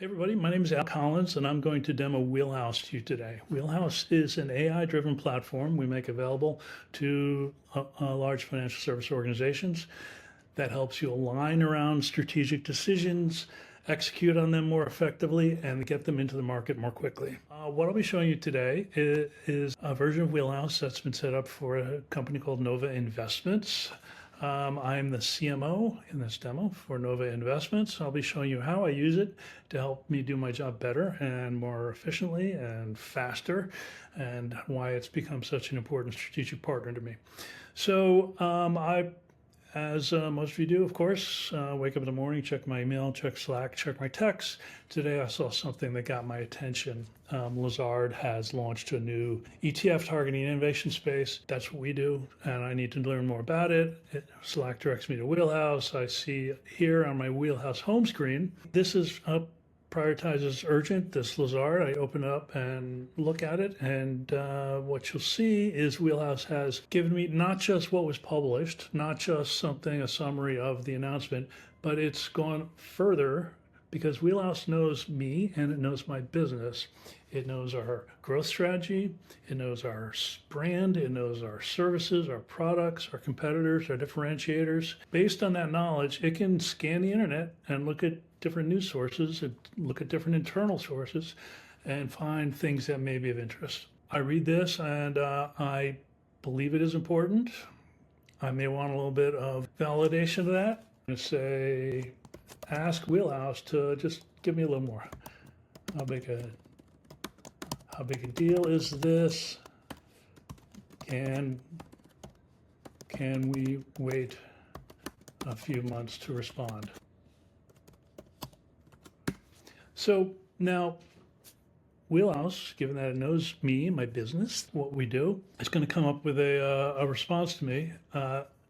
Hey everybody, my name is Al Collins and I'm going to demo Wheelhouse to you today. Wheelhouse is an AI-driven platform we make available to large financial service organizations that helps you align around strategic decisions, execute on them more effectively, and get them into the market more quickly. What I'll be showing you today is a version of Wheelhouse that's been set up for a company called Nova Investments. I'm the CMO in this demo for Nova Investments. I'll be showing you how I use it to help me do my job better and more efficiently and faster, and why it's become such an important strategic partner to me. So as most of you do, of course, wake up in the morning, check my email, check Slack, check my texts. Today I saw something that got my attention. Lazard has launched a new ETF targeting innovation space. That's what we do, and I need to learn more about it. Slack directs me to Wheelhouse. I see here on my Wheelhouse home screen, this is prioritizes urgent, this Lazard. I open it up and look at it, and what you'll see is Wheelhouse has given me not just what was published, not just a summary of the announcement, but it's gone further because Wheelhouse knows me and it knows my business. It knows our growth strategy, it knows our brand, it knows our services, our products, our competitors, our differentiators. Based on that knowledge, it can scan the internet and look at different news sources and look at different internal sources and find things that may be of interest. I read this and I believe it is important. I may want a little bit of validation of that. I'm going to say, ask Wheelhouse to just give me a little more. How big a deal is this? Can we wait a few months to respond? So now Wheelhouse, given that it knows me, my business, what we do, is going to come up with a response to me.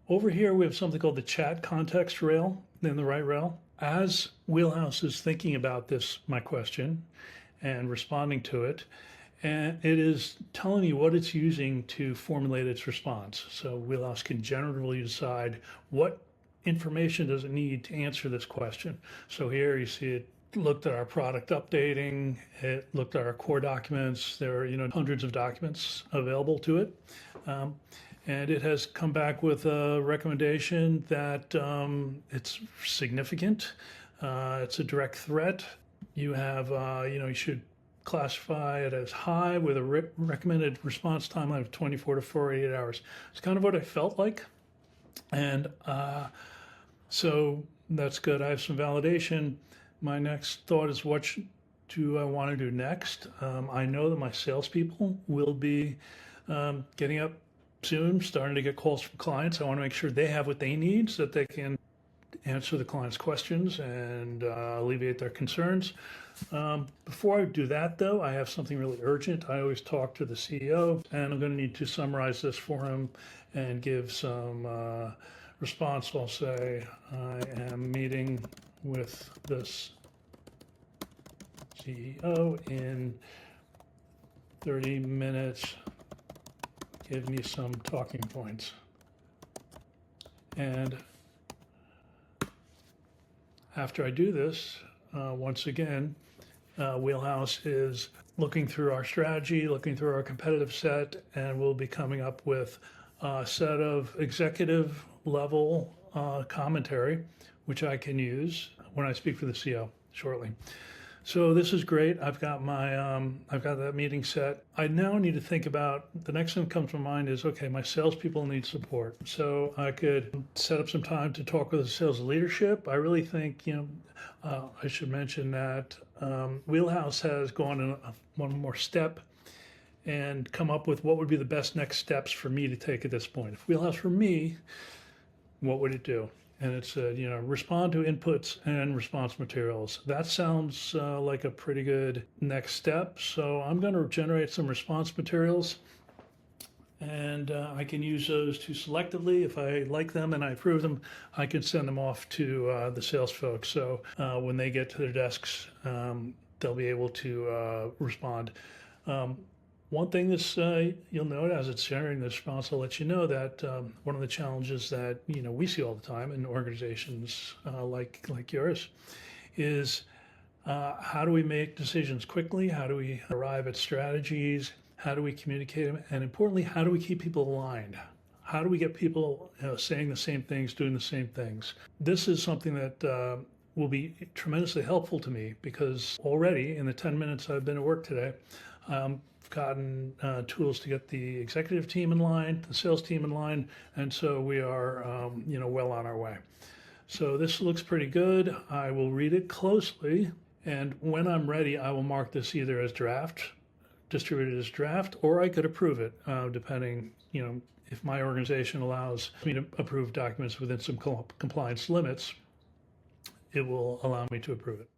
Over here, we have something called the chat context rail in the right rail. As Wheelhouse is thinking about this, my question, and responding to it, and it is telling me what it's using to formulate its response. So Wheelhouse can generally decide what information does it need to answer this question. So here you see it looked at our product updating, it looked at our core documents. There are hundreds of documents available to it. And it has come back with a recommendation that it's significant. It's a direct threat. You have, you should classify it as high with a recommended response timeline of 24 to 48 hours. It's kind of what I felt like. And so that's good. I have some validation. My next thought is, what do I want to do next? I know that my salespeople will be getting up soon, starting to get calls from clients. I want to make sure they have what they need so that they can answer the client's questions and alleviate their concerns. Before I do that, though, I have something really urgent. I always talk to the CEO, and I'm going to need to summarize this for him and give some response. I'll say, I am meeting with this CEO in 30 minutes. Give me some talking points. And after I do this, once again, Wheelhouse is looking through our strategy, looking through our competitive set, and we'll be coming up with a set of executive level commentary, which I can use when I speak for the CEO shortly. So this is great. I've got that meeting set. I now need to think about, the next thing that comes to mind is, okay, my salespeople need support. So I could set up some time to talk with the sales leadership. I really think, I should mention that Wheelhouse has gone one more step and come up with what would be the best next steps for me to take at this point. If Wheelhouse were me, what would it do? And it said, respond to inputs and response materials. That sounds like a pretty good next step. So I'm going to generate some response materials, and I can use those to selectively, if I like them and I approve them, I can send them off to the sales folks. So when they get to their desks, they'll be able to respond. One thing you'll note as it's generating the response, I'll let you know that one of the challenges that we see all the time in organizations like yours is How do we make decisions quickly? How do we arrive at strategies? How do we communicate them? And importantly, how do we keep people aligned? How do we get people saying the same things, doing the same things? This is something that will be tremendously helpful to me because already in the 10 minutes I've been at work today, I've gotten tools to get the executive team in line, the sales team in line, and so we are, well on our way. So this looks pretty good. I will read it closely, and when I'm ready, I will mark this either as draft, distributed as draft, or I could approve it, depending, if my organization allows me to approve documents within some compliance limits, it will allow me to approve it.